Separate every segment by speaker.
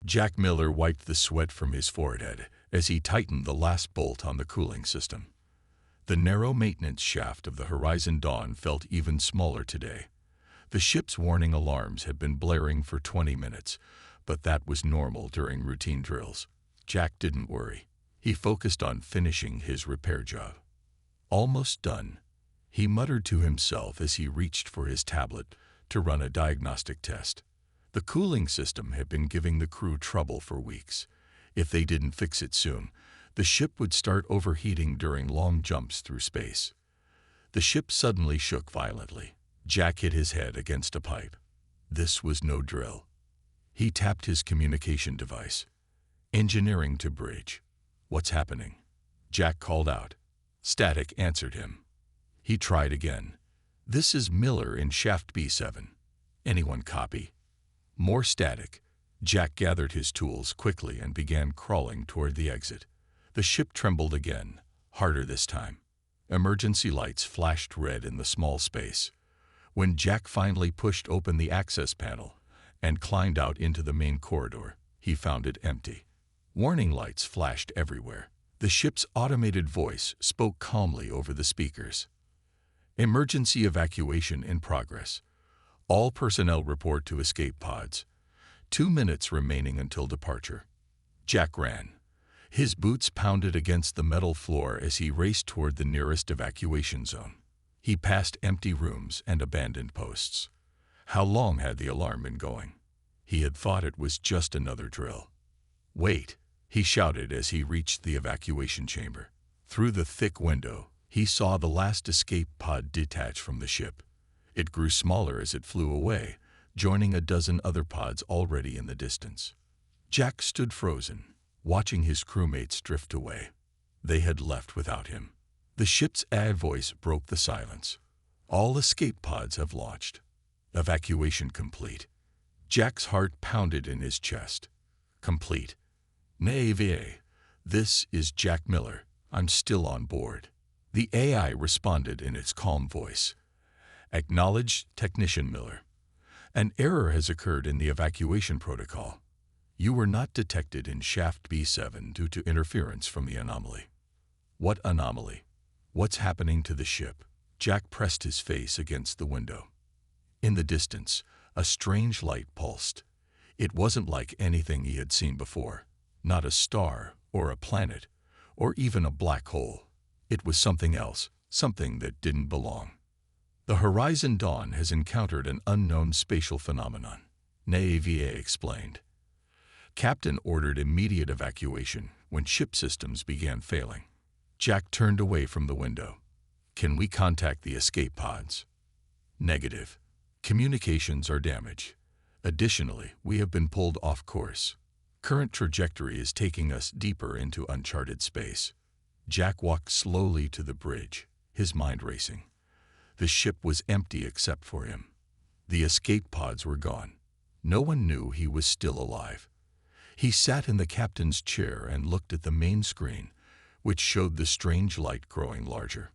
Speaker 1: Jack Miller wiped the sweat from his forehead as he tightened the last bolt on the cooling system. The narrow maintenance shaft of the Horizon Dawn felt even smaller today. The ship's warning alarms had been blaring for 20 minutes, but that was normal during routine drills. Jack didn't worry. He focused on finishing his repair job. Almost done, he muttered to himself as he reached for his tablet to run a diagnostic test. The cooling system had been giving the crew trouble for weeks. If they didn't fix it soon, the ship would start overheating during long jumps through space. The ship suddenly shook violently. Jack hit his head against a pipe. This was no drill. He tapped his communication device. Engineering to bridge. What's happening? Jack called out. Static answered him. He tried again. This is Miller in Shaft B7. Anyone copy? More static. Jack gathered his tools quickly and began crawling toward the exit. The ship trembled again, harder this time. Emergency lights flashed red in the small space. When Jack finally pushed open the access panel and climbed out into the main corridor, he found it empty. Warning lights flashed everywhere. The ship's automated voice spoke calmly over the speakers. Emergency evacuation in progress. All personnel report to escape pods. 2 minutes remaining until departure. Jack ran. His boots pounded against the metal floor as he raced toward the nearest evacuation zone. He passed empty rooms and abandoned posts. How long had the alarm been going? He had thought it was just another drill. Wait, he shouted as he reached the evacuation chamber. Through the thick window, he saw the last escape pod detach from the ship. It grew smaller as it flew away, joining a dozen other pods already in the distance. Jack stood frozen, watching his crewmates drift away. They had left without him. The ship's voice broke the silence. All escape pods have launched. Evacuation complete. Jack's heart pounded in his chest. Complete. Navy, this is Jack Miller. I'm still on board. The AI responded in its calm voice. Acknowledged, Technician Miller. An error has occurred in the evacuation protocol. You were not detected in Shaft B7 due to interference from the anomaly. What anomaly? What's happening to the ship? Jack pressed his face against the window. In the distance, a strange light pulsed. It wasn't like anything he had seen before. Not a star, or a planet, or even a black hole. It was something else, something that didn't belong. The Horizon Dawn has encountered an unknown spatial phenomenon, Navy explained. Captain ordered immediate evacuation when ship systems began failing. Jack turned away from the window. Can we contact the escape pods? Negative. Communications are damaged. Additionally, we have been pulled off course. Current trajectory is taking us deeper into uncharted space. Jack walked slowly to the bridge, his mind racing. The ship was empty except for him. The escape pods were gone. No one knew he was still alive. He sat in the captain's chair and looked at the main screen, which showed the strange light growing larger.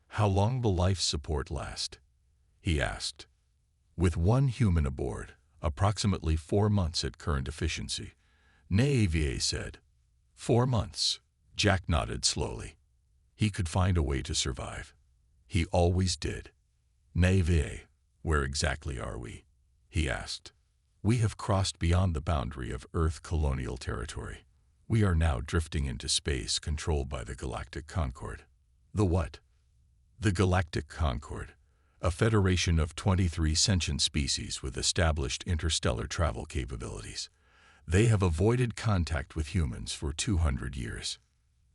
Speaker 1: How long will life support last? He asked. With one human aboard, approximately 4 months at current efficiency. Navy said. 4 months. Jack nodded slowly. He could find a way to survive. He always did. Navy, where exactly are we? He asked. We have crossed beyond the boundary of Earth colonial territory. We are now drifting into space controlled by the Galactic Concord. The what? The Galactic Concord, a federation of 23 sentient species with established interstellar travel capabilities. They have avoided contact with humans for 200 years.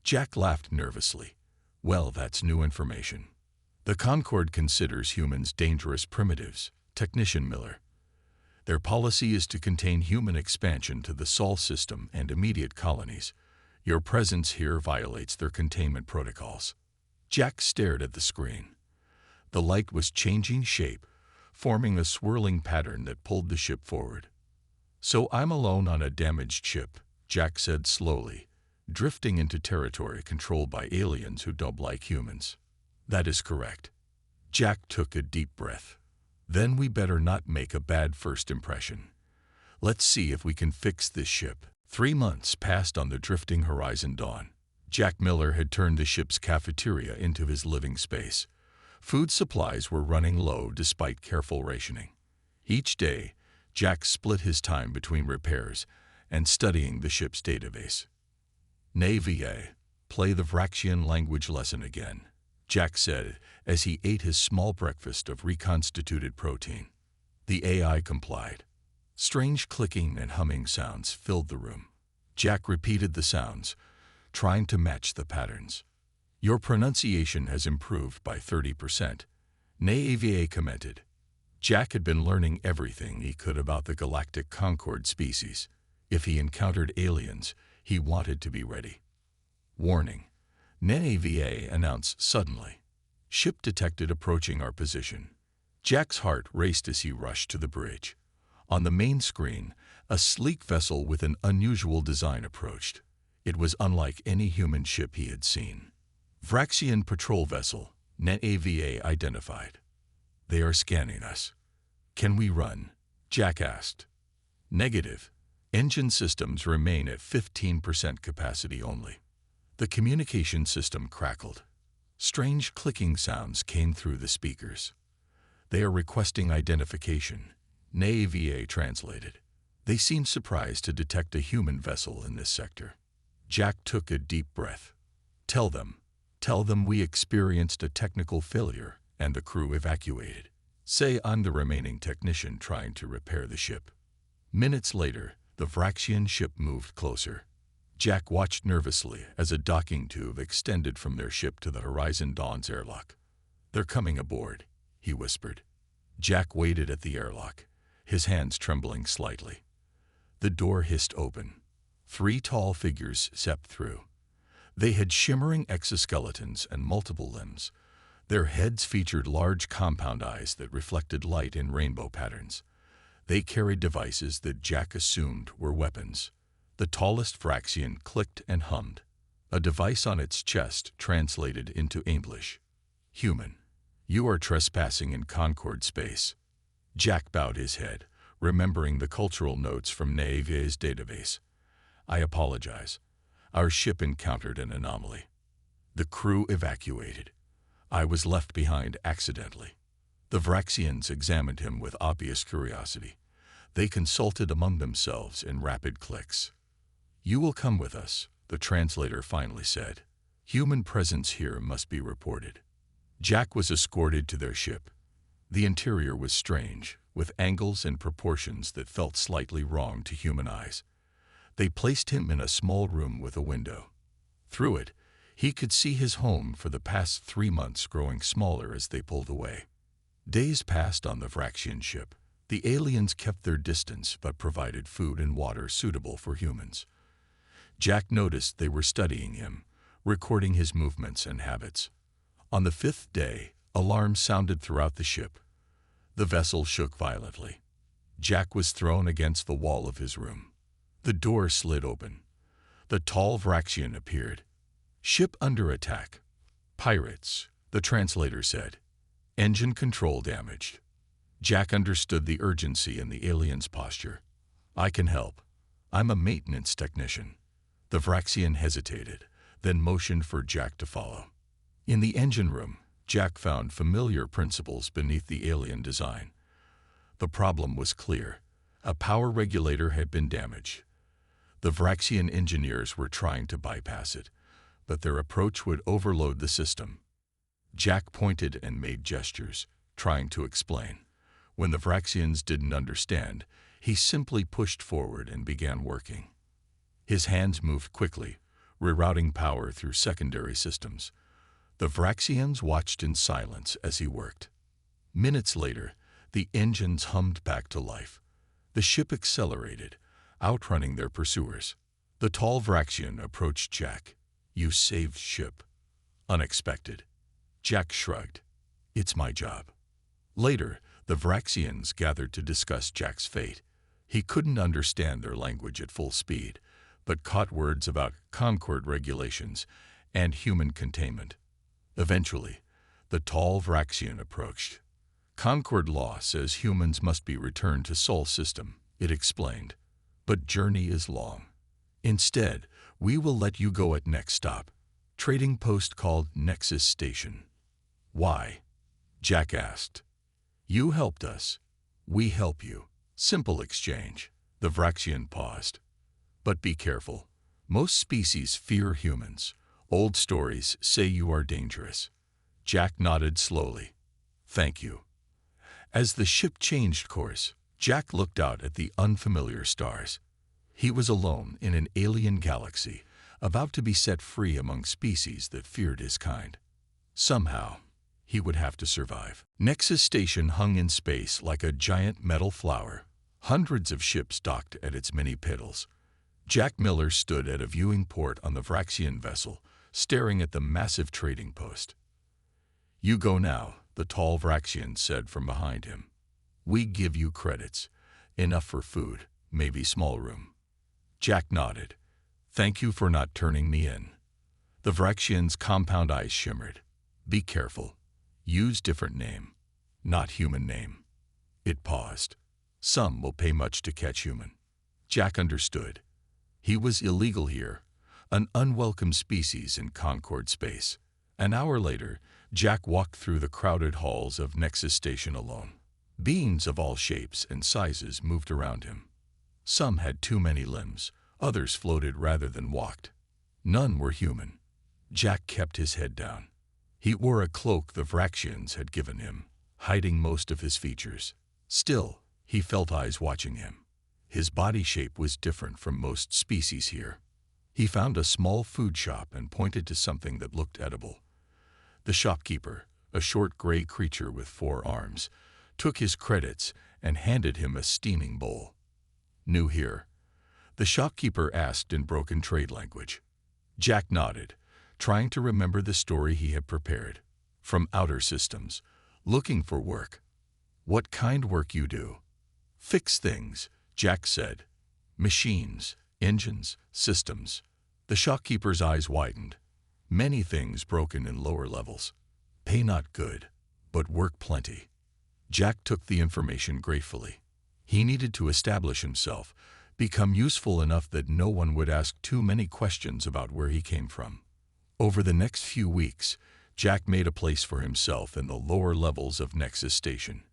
Speaker 1: Jack laughed nervously. Well, that's new information. The Concord considers humans dangerous primitives, Technician Miller. Their policy is to contain human expansion to the Sol system and immediate colonies. Your presence here violates their containment protocols. Jack stared at the screen. The light was changing shape, forming a swirling pattern that pulled the ship forward. So I'm alone on a damaged ship, Jack said slowly, drifting into territory controlled by aliens who don't like humans. That is correct. Jack took a deep breath. Then we better not make a bad first impression. Let's see if we can fix this ship. 3 months passed on the drifting Horizon Dawn. Jack Miller had turned the ship's cafeteria into his living space. Food supplies were running low despite careful rationing. Each day, Jack split his time between repairs and studying the ship's database. "Navia, play the Vraxian language lesson again," Jack said as he ate his small breakfast of reconstituted protein. The AI complied. Strange clicking and humming sounds filled the room. Jack repeated the sounds, trying to match the patterns. "Your pronunciation has improved by 30%, Navia commented. Jack had been learning everything he could about the Galactic Concord species. If he encountered aliens, he wanted to be ready. "Warning," Navia announced suddenly. "Ship detected approaching our position." Jack's heart raced as he rushed to the bridge. On the main screen, a sleek vessel with an unusual design approached. It was unlike any human ship he had seen. "Vraxian patrol vessel," Navia identified. "They are scanning us. Can we run?" Jack asked. "Negative. Engine systems remain at 15% capacity only." The communication system crackled. Strange clicking sounds came through the speakers. "They are requesting identification," Navia translated. "They seem surprised to detect a human vessel in this sector." Jack took a deep breath. Tell them we experienced a technical failure and the crew evacuated. Say I'm the remaining technician trying to repair the ship." Minutes later, the Vraxian ship moved closer. Jack watched nervously as a docking tube extended from their ship to the Horizon Dawn's airlock. "They're coming aboard," he whispered. Jack waited at the airlock, his hands trembling slightly. The door hissed open. 3 tall figures stepped through. They had shimmering exoskeletons and multiple limbs. Their heads featured large compound eyes that reflected light in rainbow patterns. They carried devices that Jack assumed were weapons. The tallest Vraxian clicked and hummed. A device on its chest translated into English. "Human, you are trespassing in Concord space." Jack bowed his head, remembering the cultural notes from Navia's database. "I apologize. Our ship encountered an anomaly. The crew evacuated. I was left behind accidentally." The Vraxians examined him with obvious curiosity. They consulted among themselves in rapid clicks. "You will come with us," the translator finally said. "Human presence here must be reported." Jack was escorted to their ship. The interior was strange, with angles and proportions that felt slightly wrong to human eyes. They placed him in a small room with a window. Through it, he could see his home for the past 3 months growing smaller as they pulled away. Days passed on the Vraxian ship. The aliens kept their distance but provided food and water suitable for humans. Jack noticed they were studying him, recording his movements and habits. On the 5th day, alarms sounded throughout the ship. The vessel shook violently. Jack was thrown against the wall of his room. The door slid open. The tall Vraxian appeared. "Ship under attack. Pirates," the translator said. "Engine control damaged." Jack understood the urgency in the alien's posture. "I can help. I'm a maintenance technician." The Vraxian hesitated, then motioned for Jack to follow. In the engine room, Jack found familiar principles beneath the alien design. The problem was clear. A power regulator had been damaged. The Vraxian engineers were trying to bypass it, but their approach would overload the system. Jack pointed and made gestures, trying to explain. When the Vraxians didn't understand, he simply pushed forward and began working. His hands moved quickly, rerouting power through secondary systems. The Vraxians watched in silence as he worked. Minutes later, the engines hummed back to life. The ship accelerated, outrunning their pursuers. The tall Vraxian approached Jack. "You saved ship." "Unexpected." Jack shrugged. "It's my job." Later, the Vraxians gathered to discuss Jack's fate. He couldn't understand their language at full speed, but caught words about Concord regulations and human containment. Eventually, the tall Vraxian approached. "Concord law says humans must be returned to Sol system," it explained. but journey is long. Instead, we will let you go at next stop, trading post called Nexus Station. Why? Jack asked. You helped us. We help you. Simple exchange. The Vraxian paused. But be careful. Most species fear humans. Old stories say you are dangerous. Jack nodded slowly. Thank you. As the ship changed course, Jack looked out at the unfamiliar stars. He was alone in an alien galaxy, about to be set free among species that feared his kind. Somehow, he would have to survive. Nexus Station hung in space like a giant metal flower. Hundreds of ships docked at its many pedals. Jack Miller stood at a viewing port on the Vraxian vessel, staring at the massive trading post. You go now, the tall Vraxian said from behind him. We give you credits. Enough for food, maybe small room. Jack nodded. Thank you for not turning me in. The Vraxian's compound eyes shimmered. Be careful. Use different name, not human name. It paused. Some will pay much to catch human. Jack understood. He was illegal here, an unwelcome species in Concord space. An hour later, Jack walked through the crowded halls of Nexus Station alone. Beings of all shapes and sizes moved around him. Some had too many limbs, others floated rather than walked. None were human. Jack kept his head down. He wore a cloak the Vraxians had given him, hiding most of his features. Still, he felt eyes watching him. His body shape was different from most species here. He found a small food shop and pointed to something that looked edible. The shopkeeper, a short gray creature with 4 arms, took his credits and handed him a steaming bowl. New here? The shopkeeper asked in broken trade language. Jack nodded, trying to remember the story he had prepared. From outer systems, looking for work. What kind work you do? Fix things, Jack said. Machines, engines, systems. The shopkeeper's eyes widened. Many things broken in lower levels. Pay not good, but work plenty. Jack took the information gratefully. He needed to establish himself, become useful enough that no one would ask too many questions about where he came from. Over the next few weeks, Jack made a place for himself in the lower levels of Nexus Station.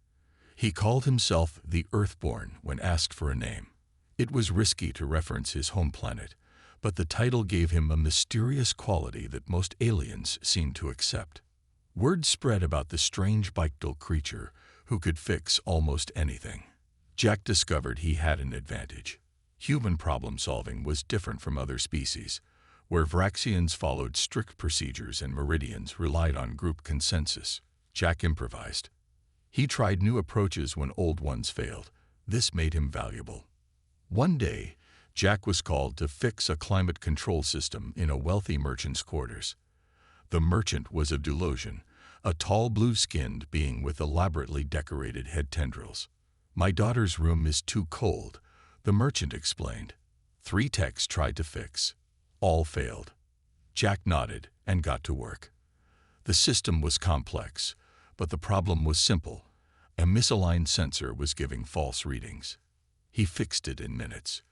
Speaker 1: He called himself the Earthborn when asked for a name. It was risky to reference his home planet, but the title gave him a mysterious quality that most aliens seemed to accept. Word spread about the strange bipedal creature who could fix almost anything. Jack discovered he had an advantage. Human problem-solving was different from other species, where Vraxians followed strict procedures and Meridians relied on group consensus. Jack improvised. He tried new approaches when old ones failed. This made him valuable. One day, Jack was called to fix a climate control system in a wealthy merchant's quarters. The merchant was of Delusion, a tall blue-skinned being with elaborately decorated head tendrils. My daughter's room is too cold, the merchant explained. 3 techs tried to fix. All failed. Jack nodded and got to work. The system was complex, but the problem was simple. A misaligned sensor was giving false readings. He fixed it in minutes.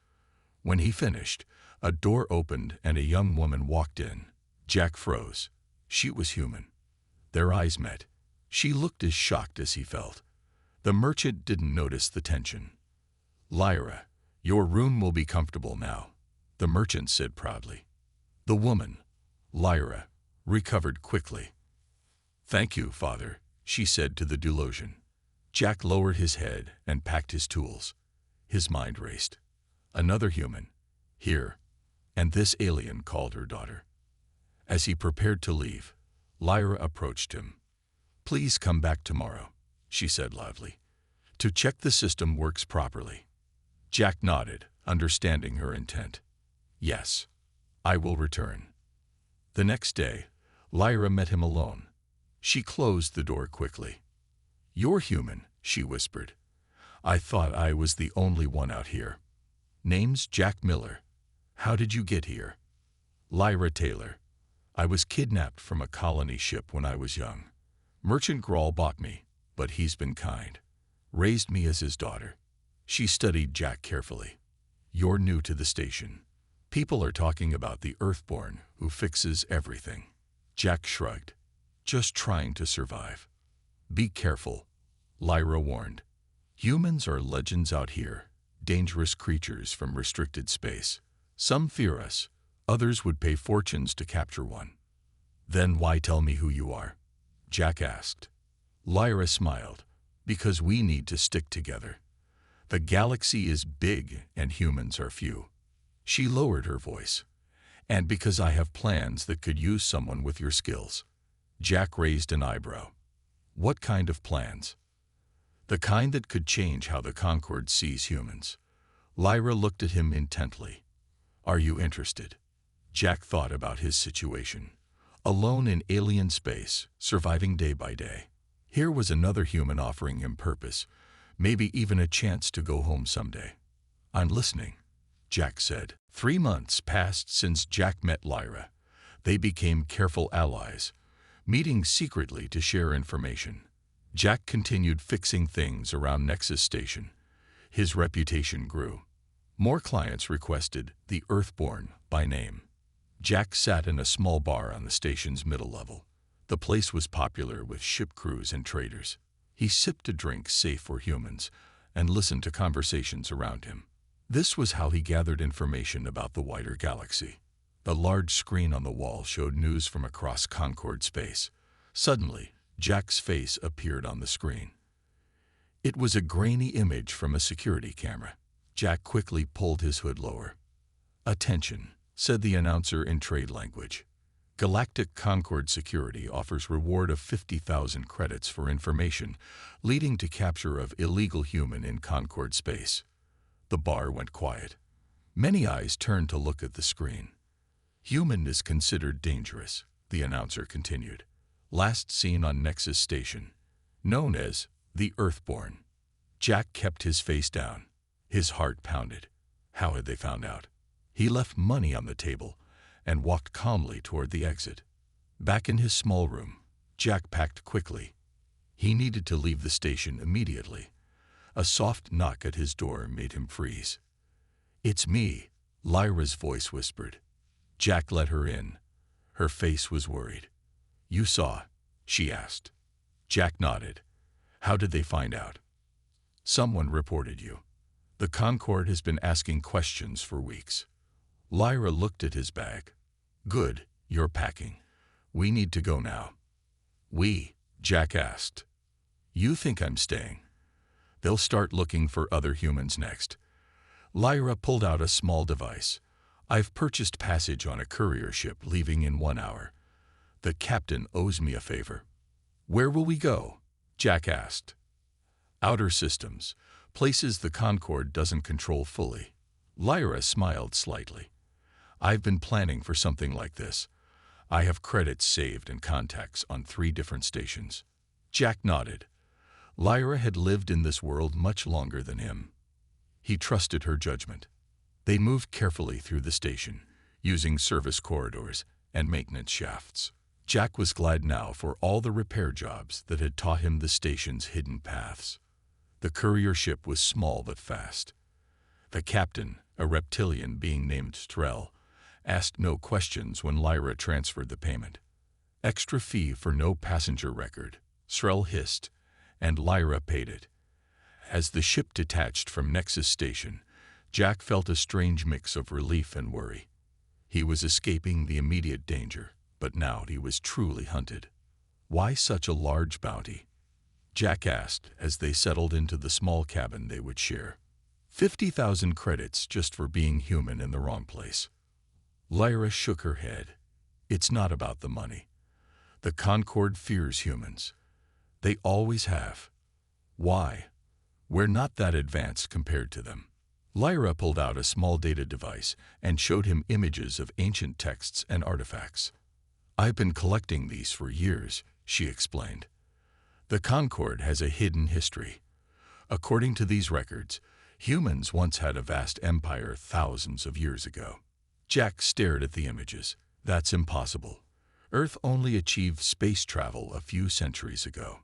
Speaker 1: When he finished, a door opened and a young woman walked in. Jack froze. She was human. Their eyes met. She looked as shocked as he felt. The merchant didn't notice the tension. Lyra, your room will be comfortable now, the merchant said proudly. The woman, Lyra, recovered quickly. Thank you, father, she said to the Delusion. Jack lowered his head and packed his tools. His mind raced. Another human, here, and this alien called her daughter. As he prepared to leave, Lyra approached him. Please come back tomorrow, she said loudly, to check the system works properly. Jack nodded, understanding her intent. Yes, I will return. The next day, Lyra met him alone. She closed the door quickly. You're human, she whispered. I thought I was the only one out here. Name's Jack Miller. How did you get here? Lyra Taylor. I was kidnapped from a colony ship when I was young. Merchant Grawl bought me, but he's been kind. Raised me as his daughter. She studied Jack carefully. You're new to the station. People are talking about the Earthborn who fixes everything. Jack shrugged. Just trying to survive. Be careful, Lyra warned. Humans are legends out here, dangerous creatures from restricted space. Some fear us, others would pay fortunes to capture one. Then why tell me who you are? Jack asked. Lyra smiled. Because we need to stick together. The galaxy is big and humans are few. She lowered her voice. And because I have plans that could use someone with your skills. Jack raised an eyebrow. What kind of plans? The kind that could change how the Concord sees humans. Lyra looked at him intently. Are you interested? Jack thought about his situation. Alone in alien space, surviving day by day. Here was another human offering him purpose, maybe even a chance to go home someday. I'm listening, Jack said. 3 months passed since Jack met Lyra. They became careful allies, meeting secretly to share information. Jack continued fixing things around Nexus Station. His reputation grew. More clients requested the Earthborn by name. Jack sat in a small bar on the station's middle level. The place was popular with ship crews and traders. He sipped a drink safe for humans and listened to conversations around him. This was how he gathered information about the wider galaxy. The large screen on the wall showed news from across Concord space. Suddenly, Jack's face appeared on the screen. It was a grainy image from a security camera. Jack quickly pulled his hood lower. Attention, said the announcer in trade language. Galactic Concord Security offers reward of 50,000 credits for information leading to capture of illegal human in Concord space. The bar went quiet. Many eyes turned to look at the screen. Human is considered dangerous, the announcer continued. Last seen on Nexus Station, known as the Earthborn. Jack kept his face down. His heart pounded. How had they found out? He left money on the table and walked calmly toward the exit. Back in his small room, Jack packed quickly. He needed to leave the station immediately. A soft knock at his door made him freeze. It's me, Lyra's voice whispered. Jack let her in. Her face was worried. You saw? She asked. Jack nodded. How did they find out? Someone reported you. The Concord has been asking questions for weeks. Lyra looked at his bag. Good, you're packing. We need to go now. We? Jack asked. You think I'm staying? They'll start looking for other humans next. Lyra pulled out a small device. I've purchased passage on a courier ship leaving in 1 hour. The captain owes me a favor. Where will we go? Jack asked. Outer systems, places the Concord doesn't control fully. Lyra smiled slightly. I've been planning for something like this. I have credits saved and contacts on 3 different stations. Jack nodded. Lyra had lived in this world much longer than him. He trusted her judgment. They moved carefully through the station, using service corridors and maintenance shafts. Jack was glad now for all the repair jobs that had taught him the station's hidden paths. The courier ship was small but fast. The captain, a reptilian being named Strel, asked no questions when Lyra transferred the payment. Extra fee for no passenger record, Strel hissed, and Lyra paid it. As the ship detached from Nexus Station, Jack felt a strange mix of relief and worry. He was escaping the immediate danger, but now he was truly hunted. Why such a large bounty? Jack asked as they settled into the small cabin they would share. 50,000 credits just for being human in the wrong place. Lyra shook her head. It's not about the money. The Concord fears humans. They always have. Why? We're not that advanced compared to them. Lyra pulled out a small data device and showed him images of ancient texts and artifacts. I've been collecting these for years, she explained. The Concord has a hidden history. According to these records, humans once had a vast empire thousands of years ago. Jack stared at the images. That's impossible. Earth only achieved space travel a few centuries ago.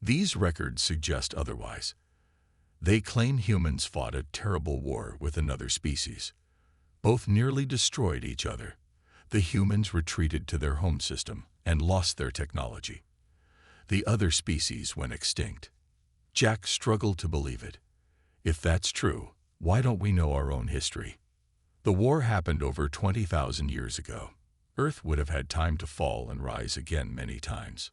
Speaker 1: These records suggest otherwise. They claim humans fought a terrible war with another species. Both nearly destroyed each other. The humans retreated to their home system and lost their technology. The other species went extinct. Jack struggled to believe it. If that's true, why don't we know our own history? The war happened over 20,000 years ago. Earth would have had time to fall and rise again many times.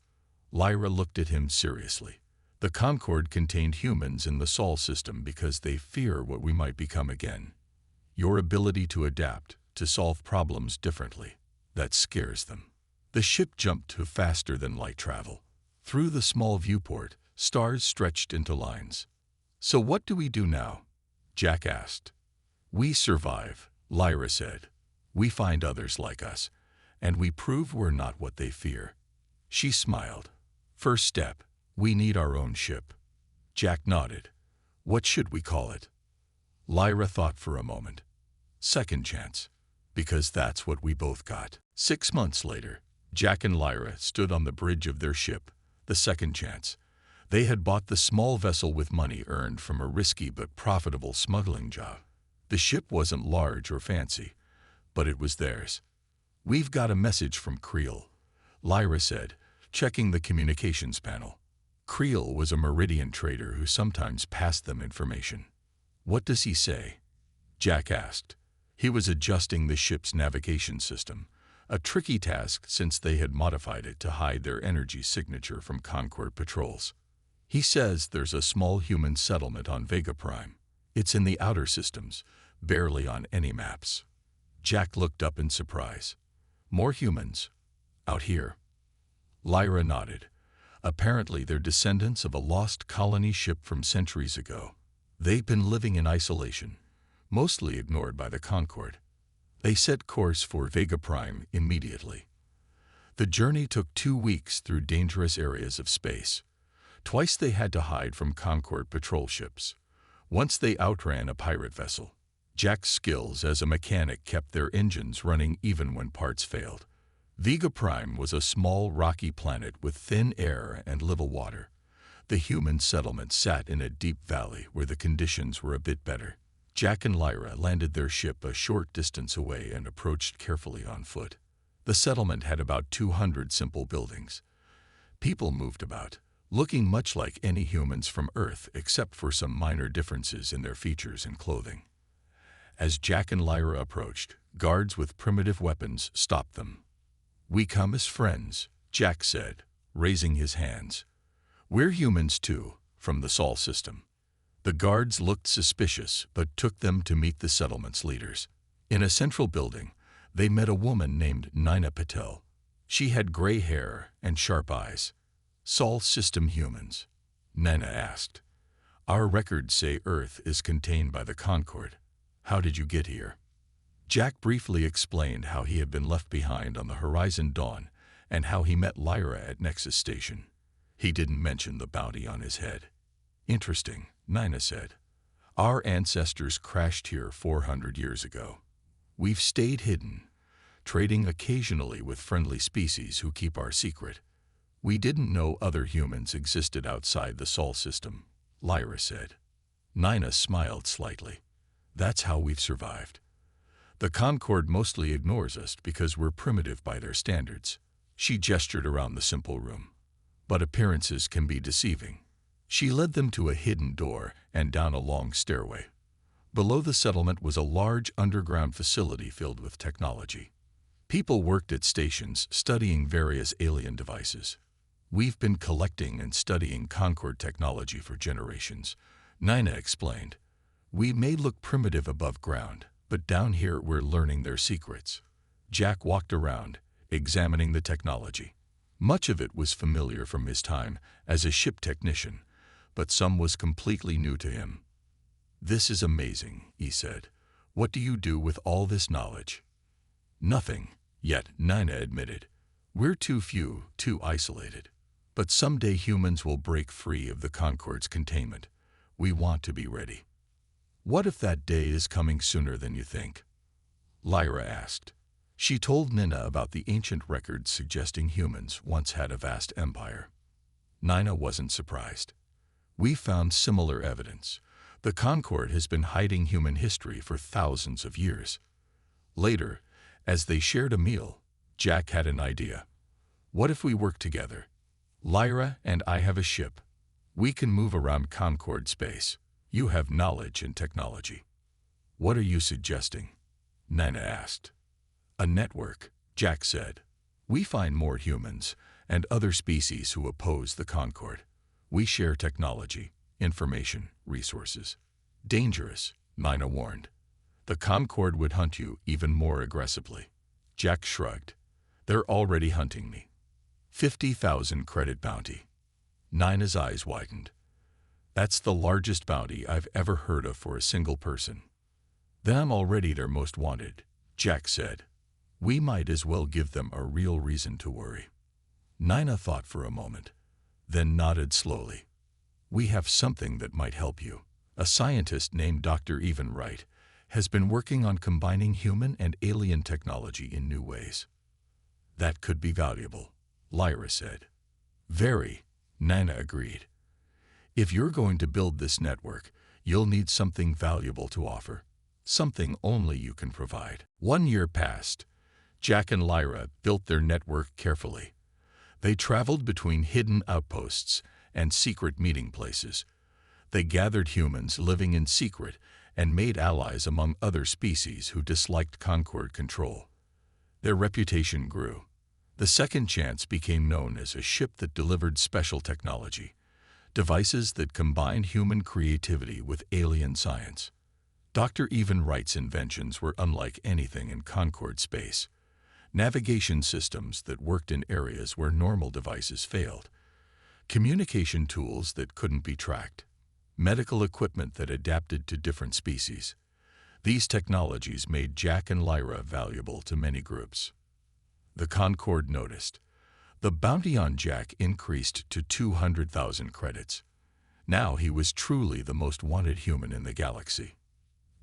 Speaker 1: Lyra looked at him seriously. The Concorde contained humans in the Sol system because they fear what we might become again. Your ability to adapt, to solve problems differently, that scares them. The ship jumped to faster than light travel. Through the small viewport, stars stretched into lines. So what do we do now? Jack asked. We survive, Lyra said. We find others like us, and we prove we're not what they fear. She smiled. First step, we need our own ship. Jack nodded. What should we call it? Lyra thought for a moment. Second chance, because that's what we both got. 6 months later, Jack and Lyra stood on the bridge of their ship, the Second Chance. They had bought the small vessel with money earned from a risky but profitable smuggling job. The ship wasn't large or fancy, but it was theirs. We've got a message from Creel, Lyra said, checking the communications panel. Creel was a Meridian trader who sometimes passed them information. What does he say? Jack asked. He was adjusting the ship's navigation system, a tricky task since they had modified it to hide their energy signature from Concorde patrols. He says there's a small human settlement on Vega Prime. It's in the outer systems, barely on any maps. Jack looked up in surprise. More humans? Out here? Lyra nodded. Apparently they're descendants of a lost colony ship from centuries ago. They've been living in isolation, mostly ignored by the Concorde. They set course for Vega Prime immediately. The journey took 2 weeks through dangerous areas of space. Twice they had to hide from Concorde patrol ships. Once they outran a pirate vessel. Jack's skills as a mechanic kept their engines running even when parts failed. Vega Prime was a small rocky planet with thin air and little water. The human settlement sat in a deep valley where the conditions were a bit better. Jack and Lyra landed their ship a short distance away and approached carefully on foot. The settlement had about 200 simple buildings. People moved about, looking much like any humans from Earth except for some minor differences in their features and clothing. As Jack and Lyra approached, guards with primitive weapons stopped them. We come as friends, Jack said, raising his hands. We're humans too, from the Sol system. The guards looked suspicious but took them to meet the settlement's leaders. In a central building, they met a woman named Nina Patel. She had gray hair and sharp eyes. Sol system humans? Nina asked. Our records say Earth is contained by the Concorde. How did you get here? Jack briefly explained how he had been left behind on the Horizon Dawn and how he met Lyra at Nexus Station. He didn't mention the bounty on his head. Interesting, Nina said. Our ancestors crashed here 400 years ago. We've stayed hidden, trading occasionally with friendly species who keep our secret. We didn't know other humans existed outside the Sol system, Lyra said. Nina smiled slightly. That's how we've survived. The Concorde mostly ignores us because we're primitive by their standards. She gestured around the simple room. But appearances can be deceiving. She led them to a hidden door and down a long stairway. Below the settlement was a large underground facility filled with technology. People worked at stations studying various alien devices. We've been collecting and studying Concorde technology for generations, Nina explained. We may look primitive above ground, but down here we're learning their secrets. Jack walked around, examining the technology. Much of it was familiar from his time as a ship technician, but some was completely new to him. This is amazing, he said. What do you do with all this knowledge? Nothing, yet, Nina admitted. We're too few, too isolated. But someday humans will break free of the Concorde's containment. We want to be ready. What if that day is coming sooner than you think? Lyra asked. She told Nina about the ancient records suggesting humans once had a vast empire. Nina wasn't surprised. We found similar evidence. The Concorde has been hiding human history for thousands of years. Later, as they shared a meal, Jack had an idea. What if we work together? Lyra and I have a ship. We can move around Concorde space. You have knowledge and technology. What are you suggesting? Nina asked. A network, Jack said. We find more humans and other species who oppose the Concorde. We share technology, information, resources. Dangerous, Nina warned. The Concorde would hunt you even more aggressively. Jack shrugged. They're already hunting me. 50,000 credit bounty. Nina's eyes widened. That's the largest bounty I've ever heard of for a single person. Then I'm already their most wanted, Jack said. We might as well give them a real reason to worry. Nina thought for a moment, then nodded slowly. We have something that might help you. A scientist named Dr. Even Wright has been working on combining human and alien technology in new ways. That could be valuable, Lyra said. Very, Nina agreed. If you're going to build this network, you'll need something valuable to offer. Something only you can provide. 1 year passed. Jack and Lyra built their network carefully. They traveled between hidden outposts and secret meeting places. They gathered humans living in secret and made allies among other species who disliked Concorde control. Their reputation grew. The Second Chance became known as a ship that delivered special technology, devices that combined human creativity with alien science. Dr. Even Wright's inventions were unlike anything in Concorde space. Navigation systems that worked in areas where normal devices failed. Communication tools that couldn't be tracked. Medical equipment that adapted to different species. These technologies made Jack and Lyra valuable to many groups. The Concorde noticed. The bounty on Jack increased to 200,000 credits. Now he was truly the most wanted human in the galaxy.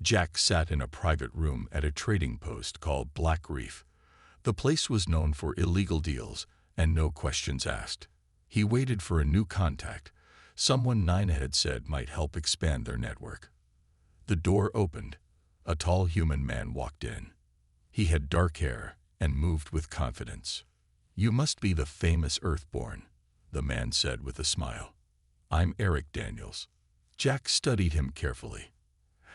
Speaker 1: Jack sat in a private room at a trading post called Black Reef. The place was known for illegal deals and no questions asked. He waited for a new contact, someone Nina had said might help expand their network. The door opened. A tall human man walked in. He had dark hair and moved with confidence. You must be the famous Earthborn, the man said with a smile. I'm Eric Daniels. Jack studied him carefully.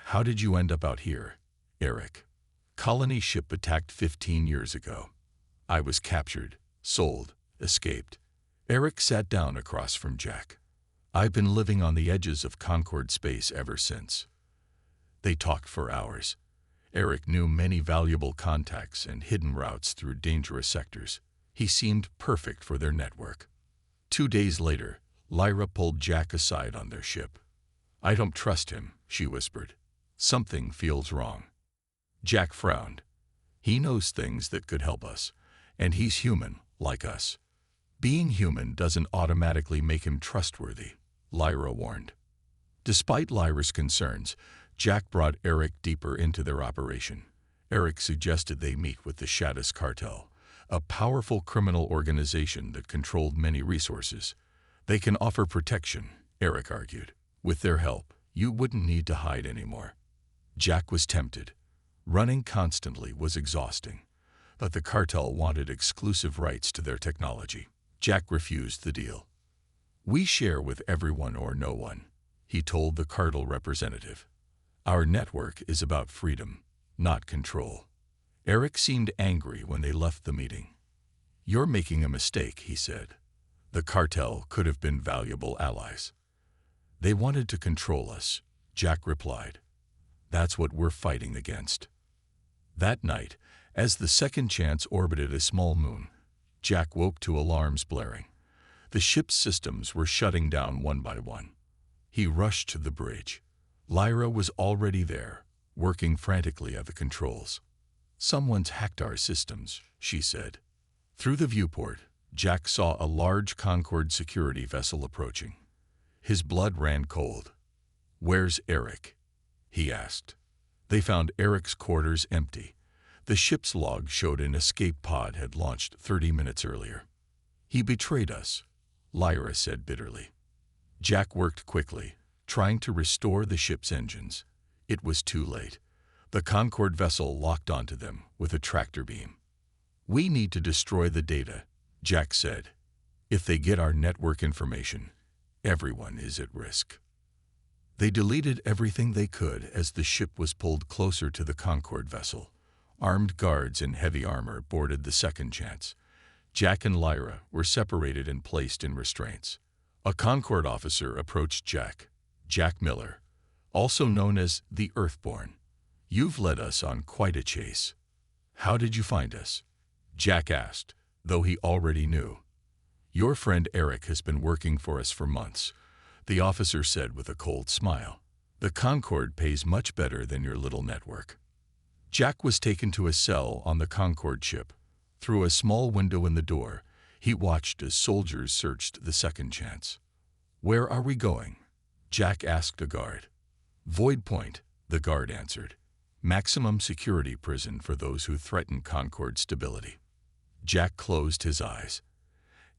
Speaker 1: How did you end up out here, Eric? Colony ship attacked 15 years ago. I was captured, sold, escaped. Eric sat down across from Jack. I've been living on the edges of Concorde space ever since. They talked for hours. Eric knew many valuable contacts and hidden routes through dangerous sectors. He seemed perfect for their network. 2 days later, Lyra pulled Jack aside on their ship. I don't trust him, she whispered. Something feels wrong. Jack frowned. He knows things that could help us, and he's human, like us. Being human doesn't automatically make him trustworthy, Lyra warned. Despite Lyra's concerns, Jack brought Eric deeper into their operation. Eric suggested they meet with the Shaddus Cartel, a powerful criminal organization that controlled many resources. They can offer protection, Eric argued. With their help, you wouldn't need to hide anymore. Jack was tempted. Running constantly was exhausting, but the cartel wanted exclusive rights to their technology. Jack refused the deal. We share with everyone or no one, he told the cartel representative. Our network is about freedom, not control. Eric seemed angry when they left the meeting. You're making a mistake, he said. The cartel could have been valuable allies. They wanted to control us, Jack replied. That's what we're fighting against. That night, as the Second Chance orbited a small moon, Jack woke to alarms blaring. The ship's systems were shutting down one by one. He rushed to the bridge. Lyra was already there, working frantically at the controls. Someone's hacked our systems, she said. Through the viewport, Jack saw a large Concorde security vessel approaching. His blood ran cold. Where's Eric? He asked. They found Eric's quarters empty. The ship's log showed an escape pod had launched 30 minutes earlier. He betrayed us, Lyra said bitterly. Jack worked quickly, trying to restore the ship's engines. It was too late. The Concorde vessel locked onto them with a tractor beam. "We need to destroy the data," Jack said. "If they get our network information, everyone is at risk." They deleted everything they could as the ship was pulled closer to the Concorde vessel. Armed guards in heavy armor boarded the second chance. Jack and Lyra were separated and placed in restraints. A Concorde officer approached Jack. "Jack Miller, also known as the Earthborn. You've led us on quite a chase. How did you find us?" Jack asked, though he already knew. "Your friend Eric has been working for us for months," the officer said with a cold smile. "The Concorde pays much better than your little network." Jack was taken to a cell on the Concorde ship. Through a small window in the door, he watched as soldiers searched the second chance. "Where are we going?" Jack asked a guard. "Void Point," the guard answered. "Maximum security prison for those who threaten Concorde stability." Jack closed his eyes.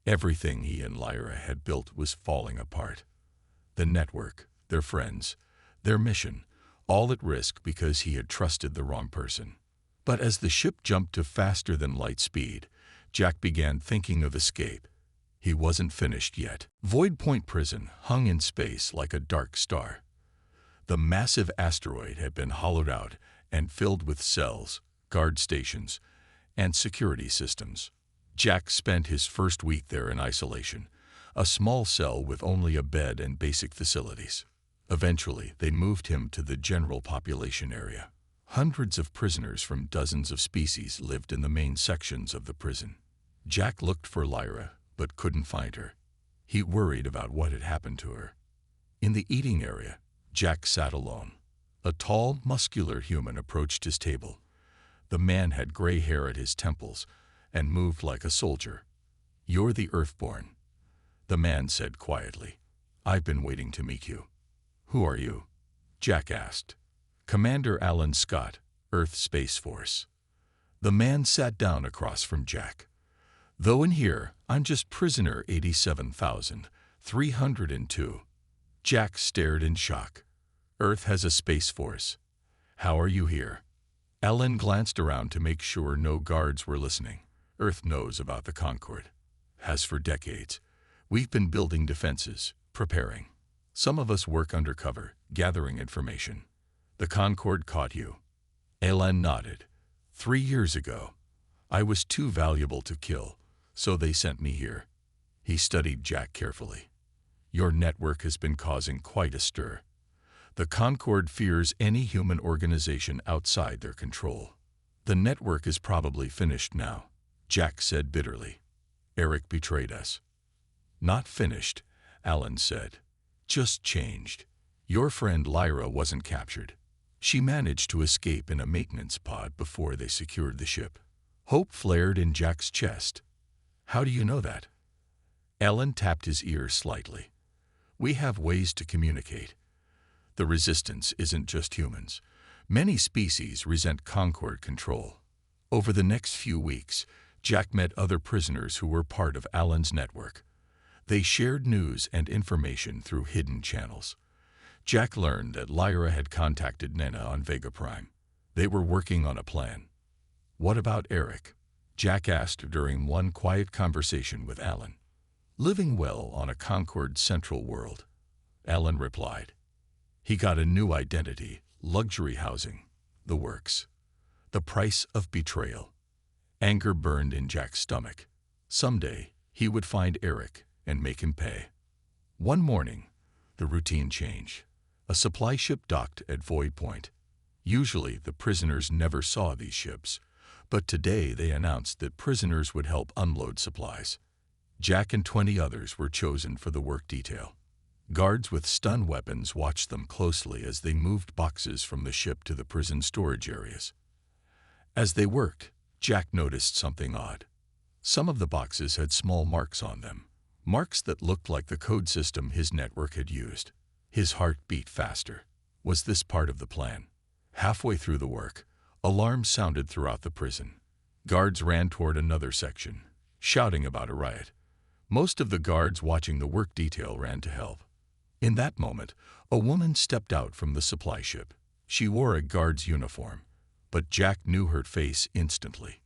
Speaker 1: Everything he and Lyra had built was falling apart. The network, their friends, their mission, all at risk because he had trusted the wrong person. But as the ship jumped to faster than light speed, Jack began thinking of escape. He wasn't finished yet. Void Point Prison hung in space like a dark star. The massive asteroid had been hollowed out and filled with cells, guard stations, and security systems. Jack spent his first week there in isolation, a small cell with only a bed and basic facilities. Eventually, they moved him to the general population area. Hundreds of prisoners from dozens of species lived in the main sections of the prison. Jack looked for Lyra, but couldn't find her. He worried about what had happened to her. In the eating area, Jack sat alone. A tall, muscular human approached his table. The man had gray hair at his temples and moved like a soldier. "You're the Earthborn," the man said quietly. "I've been waiting to meet you." "Who are you?" Jack asked. "Commander Alan Scott, Earth Space Force." The man sat down across from Jack. "Though in here, I'm just prisoner 87,302. Jack stared in shock. "Earth has a Space Force. How are you here?" Alan glanced around to make sure no guards were listening. "Earth knows about the Concorde. Has for decades. We've been building defenses, preparing. Some of us work undercover, gathering information. The Concorde caught you." Alan nodded. 3 years ago. I was too valuable to kill, so they sent me here." He studied Jack carefully. "Your network has been causing quite a stir. The Concorde fears any human organization outside their control. The network is probably finished now," Jack said bitterly. "Eric betrayed us." "Not finished," Alan said. "Just changed. Your friend Lyra wasn't captured. She managed to escape in a maintenance pod before they secured the ship." Hope flared in Jack's chest. "How do you know that?" Alan tapped his ear slightly. "We have ways to communicate. The resistance isn't just humans. Many species resent Concorde control." Over the next few weeks, Jack met other prisoners who were part of Alan's network. They shared news and information through hidden channels. Jack learned that Lyra had contacted Nena on Vega Prime. They were working on a plan. "What about Eric?" Jack asked during one quiet conversation with Alan. "Living well on a Concorde central world," Alan replied. "He got a new identity, luxury housing, the works. The price of betrayal." Anger burned in Jack's stomach. Someday, he would find Eric and make him pay. One morning, the routine changed. A supply ship docked at Void Point. Usually, the prisoners never saw these ships, but today they announced that prisoners would help unload supplies. Jack and 20 others were chosen for the work detail. Guards with stun weapons watched them closely as they moved boxes from the ship to the prison storage areas. As they worked, Jack noticed something odd. Some of the boxes had small marks on them, marks that looked like the code system his network had used. His heart beat faster. Was this part of the plan? Halfway through the work, alarms sounded throughout the prison. Guards ran toward another section, shouting about a riot. Most of the guards watching the work detail ran to help. In that moment, a woman stepped out from the supply ship. She wore a guard's uniform, but Jack knew her face instantly.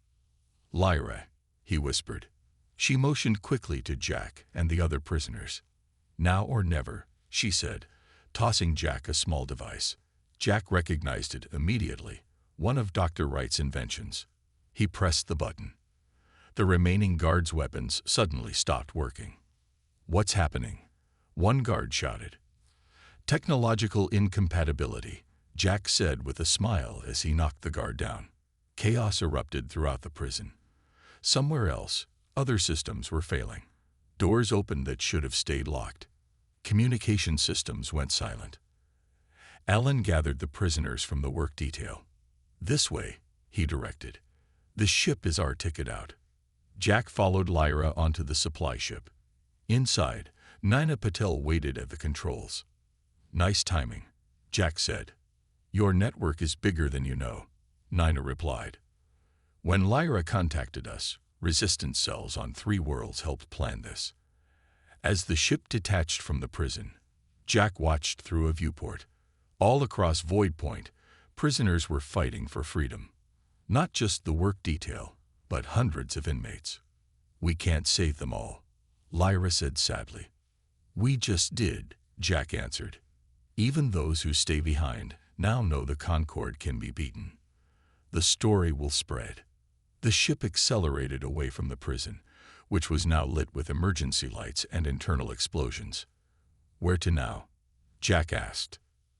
Speaker 1: "Lyra," he whispered. She motioned quickly to Jack and the other prisoners. "Now or never," she said, tossing Jack a small device. Jack recognized it immediately, one of Dr. Wright's inventions. He pressed the button. The remaining guards' weapons suddenly stopped working. "What's happening?" one guard shouted. "Technological incompatibility," Jack said with a smile as he knocked the guard down. Chaos erupted throughout the prison. Somewhere else, other systems were failing. Doors opened that should have stayed locked. Communication systems went silent. Alan gathered the prisoners from the work detail. "This way," he directed. "The ship is our ticket out." Jack followed Lyra onto the supply ship. Inside, Nina Patel waited at the controls. "Nice timing," Jack said. "Your network is bigger than you know," Nina replied. "When Lyra contacted us, resistance cells on 3 worlds helped plan this." As the ship detached from the prison, Jack watched through a viewport. All across Void Point, prisoners were fighting for freedom. Not just the work detail, but hundreds of inmates. "We can't save them all," Lyra said sadly. "We just did," Jack answered. "Even those who stay behind now know the Concorde can be beaten. The story will spread." The ship accelerated away from the prison, which was now lit with emergency lights and internal explosions. "Where to now?" Jack asked.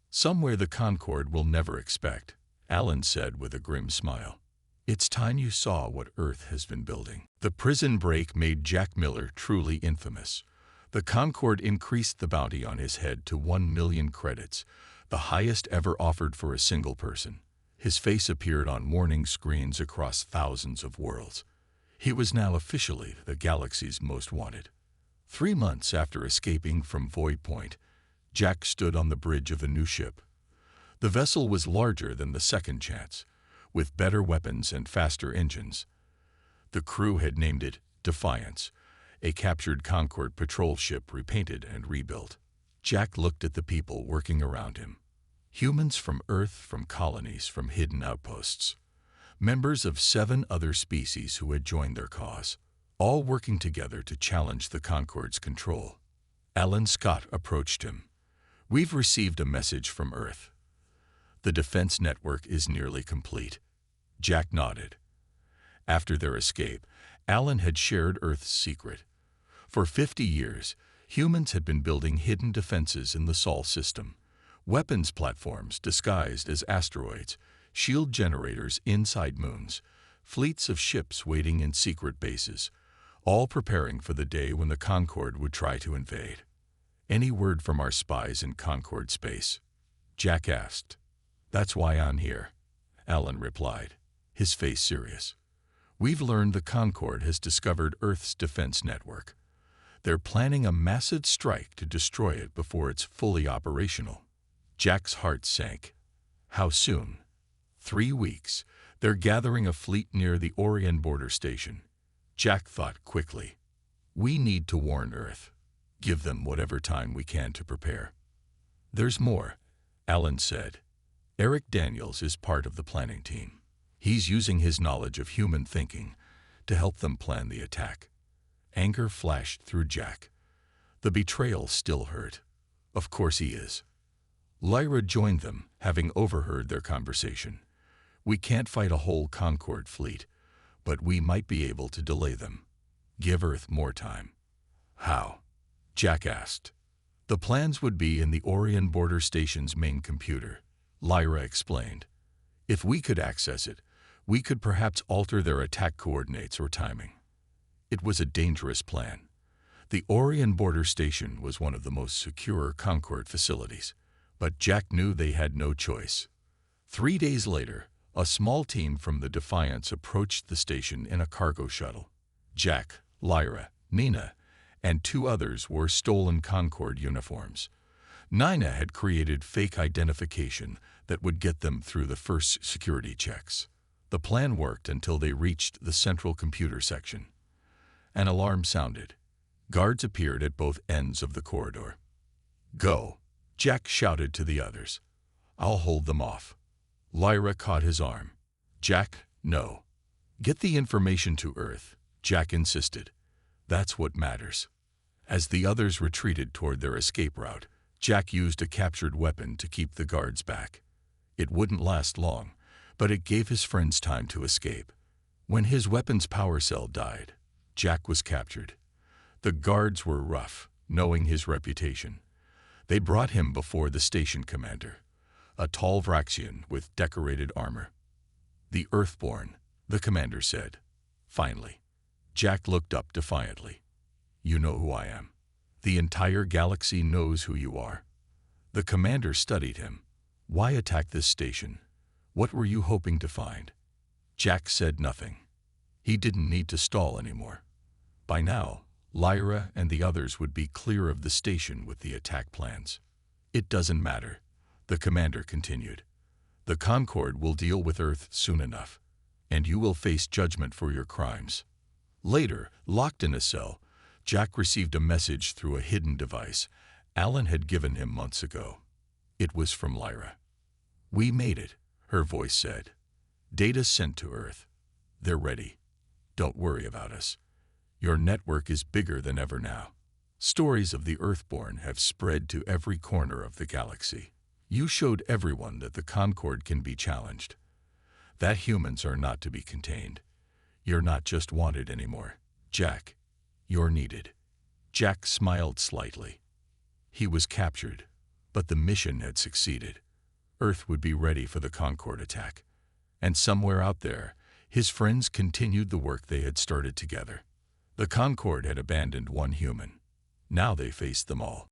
Speaker 1: "Somewhere the Concorde will never expect," Alan said with a grim smile. "It's time you saw what Earth has been building." The prison break made Jack Miller truly infamous. The Concorde increased the bounty on his head to 1 million credits, the highest ever offered for a single person. His face appeared on warning screens across thousands of worlds. He was now officially the galaxy's most wanted. 3 months after escaping from Void Point, Jack stood on the bridge of a new ship. The vessel was larger than the Second Chance, with better weapons and faster engines. The crew had named it Defiance, a captured Concorde patrol ship repainted and rebuilt. Jack looked at the people working around him. Humans from Earth, from colonies, from hidden outposts. Members of 7 other species who had joined their cause, all working together to challenge the Concorde's control. Alan Scott approached him. "We've received a message from Earth. The defense network is nearly complete." Jack nodded. After their escape, Alan had shared Earth's secret. For 50 years, humans had been building hidden defenses in the Sol system. Weapons platforms disguised as asteroids, shield generators inside moons, fleets of ships waiting in secret bases, all preparing for the day when the Concorde would try to invade. "Any word from our spies in Concorde space?" Jack asked. "That's why I'm here," Alan replied, his face serious. "We've learned the Concorde has discovered Earth's defense network. They're planning a massive strike to destroy it before it's fully operational." Jack's heart sank. How soon? 3 weeks. They're gathering a fleet near the Orion border station. Jack thought quickly. "We need to warn Earth. Give them whatever time we can to prepare." "There's more," Alan said. "Eric Daniels is part of the planning team. He's using his knowledge of human thinking to help them plan the attack." Anger flashed through Jack. The betrayal still hurt. Of course he is. Lyra joined them, having overheard their conversation. "We can't fight a whole Concorde fleet, but we might be able to delay them. Give Earth more time." "How?" Jack asked. "The plans would be in the Orion border station's main computer," Lyra explained. "If we could access it, we could perhaps alter their attack coordinates or timing." It was a dangerous plan. The Orion border station was one of the most secure Concorde facilities, but Jack knew they had no choice. 3 days later, a small team from the Defiance approached the station in a cargo shuttle. Jack, Lyra, Nina, and 2 others wore stolen Concorde uniforms. Nina had created fake identification that would get them through the first security checks. The plan worked until they reached the central computer section. An alarm sounded. Guards appeared at both ends of the corridor. Go, Jack shouted to the others. I'll hold them off. Lyra caught his arm. Jack, no. Get the information to Earth, Jack insisted. That's what matters. As the others retreated toward their escape route, Jack used a captured weapon to keep the guards back. It wouldn't last long, but it gave his friends time to escape. When his weapon's power cell died, Jack was captured. The guards were rough, knowing his reputation. They brought him before the station commander, a tall Vraxian with decorated armor. The Earthborn, the commander said. Finally. Jack looked up defiantly. You know who I am. The entire galaxy knows who you are. The commander studied him. Why attack this station? What were you hoping to find? Jack said nothing. He didn't need to stall anymore. By now, Lyra and the others would be clear of the station with the attack plans. It doesn't matter, the commander continued. The Concord will deal with Earth soon enough, and you will face judgment for your crimes. Later, locked in a cell, Jack received a message through a hidden device Alan had given him months ago. It was from Lyra. We made it, her voice said. Data sent to Earth. They're ready. Don't worry about us. Your network is bigger than ever now. Stories of the Earthborn have spread to every corner of the galaxy. You showed everyone that the Concord can be challenged. That humans are not to be contained. You're not just wanted anymore, Jack. You're needed. Jack smiled slightly. He was captured, but the mission had succeeded. Earth would be ready for the Concord attack. And somewhere out there, his friends continued the work they had started together. The Concord had abandoned one human. Now they faced them all.